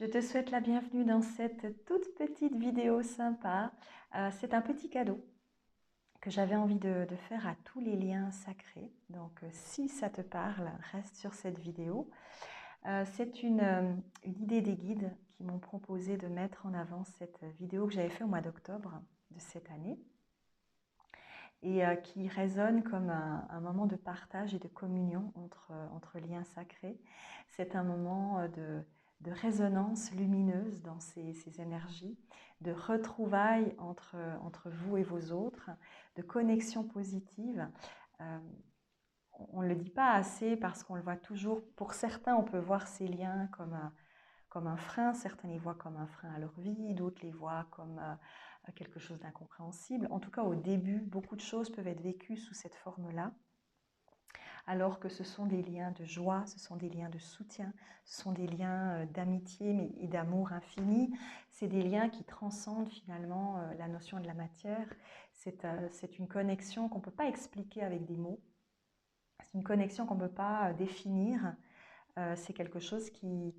Je te souhaite la bienvenue dans cette toute petite vidéo sympa. C'est un petit cadeau que j'avais envie de faire à tous les liens sacrés. Donc, si ça te parle, reste sur cette vidéo. C'est une idée des guides qui m'ont proposé de mettre en avant cette vidéo que j'avais fait au mois d'octobre de cette année et qui résonne comme un moment de partage et de communion entre liens sacrés. C'est un moment de résonance lumineuse dans ces énergies, de retrouvailles entre vous et vos autres, de connexion positive. Euh, on ne le dit pas assez parce qu'on le voit toujours. Pour certains, on peut voir ces liens comme un frein. Certains les voient comme un frein à leur vie, d'autres les voient comme quelque chose d'incompréhensible. En tout cas, au début, beaucoup de choses peuvent être vécues sous cette forme-là, alors que ce sont des liens de joie, ce sont des liens de soutien, ce sont des liens d'amitié et d'amour infini. C'est des liens qui transcendent finalement la notion de la matière. C'est une connexion qu'on ne peut pas expliquer avec des mots. C'est une connexion qu'on ne peut pas définir. C'est quelque chose qui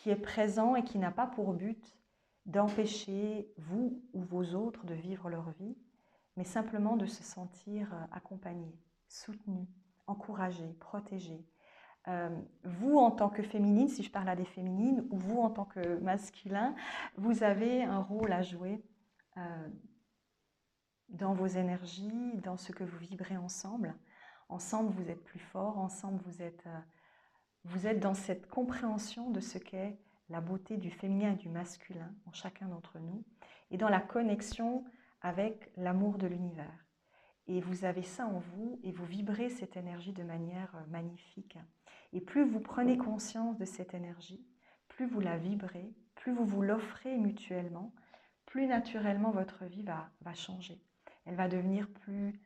est présent et qui n'a pas pour but d'empêcher vous ou vos autres de vivre leur vie, mais simplement de se sentir accompagné, soutenu, encouragé, protégé. Vous, en tant que féminine, si je parle à des féminines, ou vous, en tant que masculin, vous avez un rôle à jouer euh, dans vos énergies, dans ce que vous vibrez ensemble. Ensemble, vous êtes plus fort, ensemble, vous êtes dans cette compréhension de ce qu'est la beauté du féminin et du masculin en chacun d'entre nous, et dans la connexion avec l'amour de l'univers. Et vous avez ça en vous, et vous vibrez cette énergie de manière magnifique. Et plus vous prenez conscience de cette énergie, plus vous la vibrez, plus vous vous l'offrez mutuellement, plus naturellement votre vie va changer. Elle va devenir plus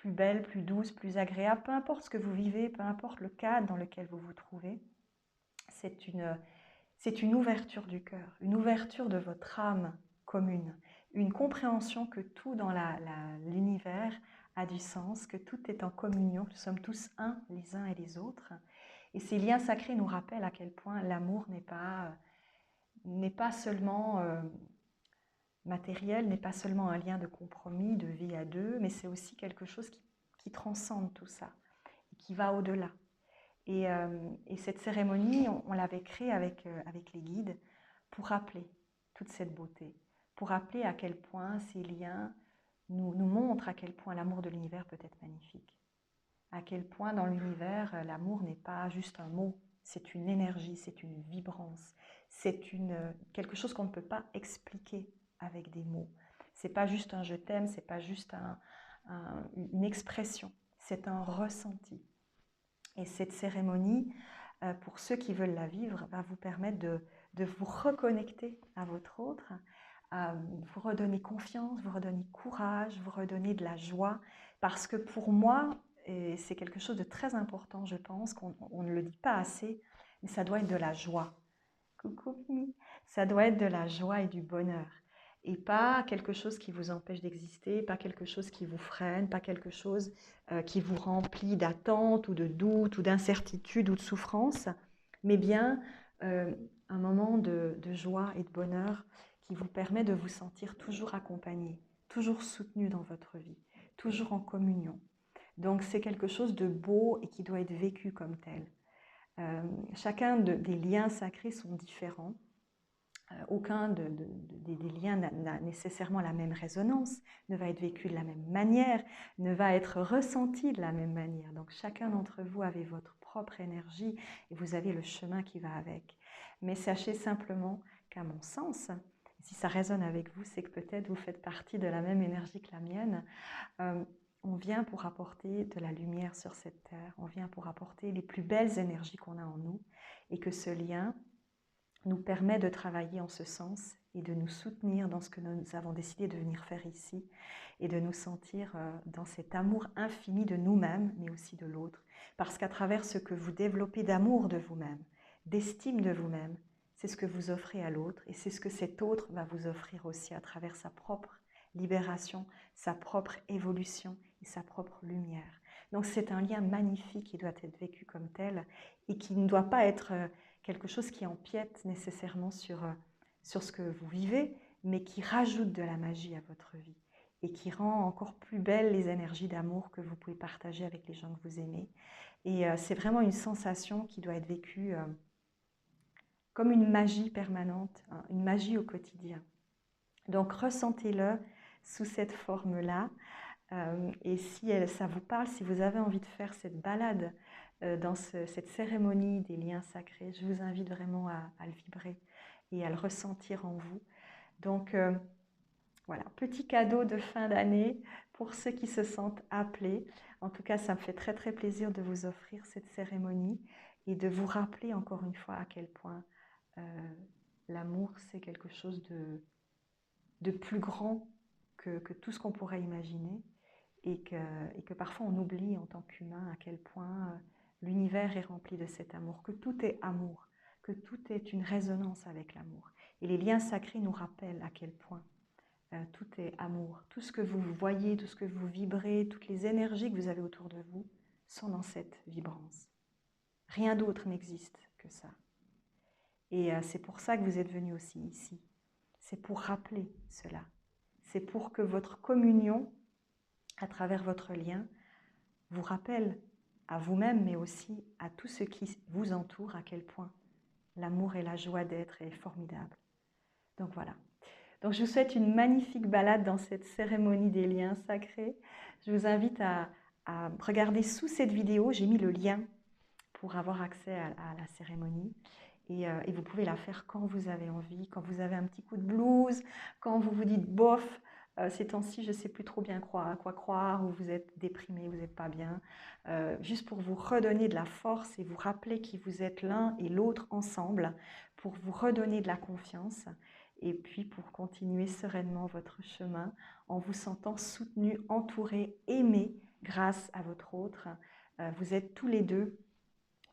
belle, plus douce, plus agréable, peu importe ce que vous vivez, peu importe le cadre dans lequel vous vous trouvez. C'est une ouverture du cœur, une ouverture de votre âme commune, une compréhension que tout dans l'univers a du sens, que tout est en communion, que nous sommes tous un les uns et les autres. Et ces liens sacrés nous rappellent à quel point l'amour n'est pas seulement matériel, n'est pas seulement un lien de compromis, de vie à deux, mais c'est aussi quelque chose qui transcende tout ça et qui va au-delà. Et cette cérémonie, on l'avait créée avec les guides pour rappeler toute cette beauté, pour rappeler à quel point ces liens nous montrent à quel point l'amour de l'univers peut être magnifique, à quel point dans l'univers, l'amour n'est pas juste un mot, c'est une énergie, c'est une vibrance, c'est quelque chose qu'on ne peut pas expliquer avec des mots. C'est pas juste un je t'aime, c'est pas juste une expression, c'est un ressenti. Et cette cérémonie, pour ceux qui veulent la vivre, va vous permettre de vous reconnecter à votre autre, vous redonner confiance, vous redonner courage, vous redonner de la joie. Parce que pour moi, et c'est quelque chose de très important, je pense, qu'on ne le dit pas assez, mais ça doit être de la joie. Coucou Mimi. Ça doit être de la joie et du bonheur. Et pas quelque chose qui vous empêche d'exister, pas quelque chose qui vous freine, pas quelque chose qui vous remplit d'attente ou de doute ou d'incertitude ou de souffrance, mais bien un moment de joie et de bonheur qui vous permet de vous sentir toujours accompagné, toujours soutenu dans votre vie, toujours en communion. Donc c'est quelque chose de beau et qui doit être vécu comme tel. Chacun des liens sacrés sont différents. Aucun des liens n'a nécessairement la même résonance, ne va être vécu de la même manière, ne va être ressenti de la même manière. Donc chacun d'entre vous avez votre propre énergie et vous avez le chemin qui va avec. Mais sachez simplement qu'à mon sens, si ça résonne avec vous, c'est que peut-être vous faites partie de la même énergie que la mienne. On vient pour apporter de la lumière sur cette terre, on vient pour apporter les plus belles énergies qu'on a en nous et que ce lien nous permet de travailler en ce sens et de nous soutenir dans ce que nous avons décidé de venir faire ici et de nous sentir dans cet amour infini de nous-mêmes mais aussi de l'autre. Parce qu'à travers ce que vous développez d'amour de vous-même, d'estime de vous-même, c'est ce que vous offrez à l'autre et c'est ce que cet autre va vous offrir aussi à travers sa propre libération, sa propre évolution et sa propre lumière. Donc c'est un lien magnifique qui doit être vécu comme tel et qui ne doit pas être quelque chose qui empiète nécessairement sur ce que vous vivez, mais qui rajoute de la magie à votre vie et qui rend encore plus belles les énergies d'amour que vous pouvez partager avec les gens que vous aimez. Et c'est vraiment une sensation qui doit être vécue comme une magie permanente, hein, une magie au quotidien. Donc ressentez-le sous cette forme-là. Et si ça vous parle, si vous avez envie de faire cette balade dans cette cérémonie des liens sacrés, je vous invite vraiment à le vibrer et à le ressentir en vous. Donc voilà, petit cadeau de fin d'année pour ceux qui se sentent appelés. En tout cas, ça me fait très très plaisir de vous offrir cette cérémonie et de vous rappeler encore une fois à quel point l'amour, c'est quelque chose de plus grand que tout ce qu'on pourrait imaginer et que parfois on oublie en tant qu'humain à quel point l'univers est rempli de cet amour, que tout est amour, que tout est une résonance avec l'amour. Et les liens sacrés nous rappellent à quel point tout est amour. Tout ce que vous voyez, tout ce que vous vibrez, toutes les énergies que vous avez autour de vous sont dans cette vibrance. Rien d'autre n'existe que ça. Et c'est pour ça que vous êtes venus aussi ici. C'est pour rappeler cela. C'est pour que votre communion, à travers votre lien, vous rappelle à vous-même, mais aussi à tous ceux qui vous entourent, à quel point l'amour et la joie d'être est formidable. Donc voilà. Donc je vous souhaite une magnifique balade dans cette cérémonie des liens sacrés. Je vous invite à regarder sous cette vidéo, j'ai mis le lien pour avoir accès à la cérémonie. Et vous pouvez la faire quand vous avez envie, quand vous avez un petit coup de blues, quand vous vous dites bof, ces temps-ci je ne sais plus trop bien à quoi croire, ou vous êtes déprimé, vous n'êtes pas bien, juste pour vous redonner de la force et vous rappeler qui vous êtes l'un et l'autre ensemble, pour vous redonner de la confiance et puis pour continuer sereinement votre chemin en vous sentant soutenu, entouré, aimé grâce à votre autre. Vous êtes tous les deux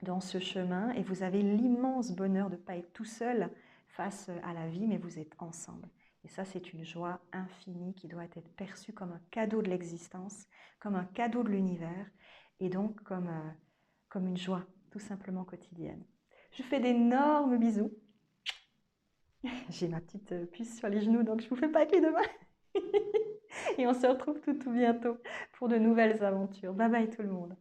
dans ce chemin et vous avez l'immense bonheur de ne pas être tout seul face à la vie, mais vous êtes ensemble. Et ça, c'est une joie infinie qui doit être perçue comme un cadeau de l'existence, comme un cadeau de l'univers et donc comme une joie tout simplement quotidienne. Je vous fais d'énormes bisous. J'ai ma petite puce sur les genoux, donc je ne vous fais pas avec les deux mains. Et on se retrouve tout bientôt pour de nouvelles aventures. Bye bye tout le monde.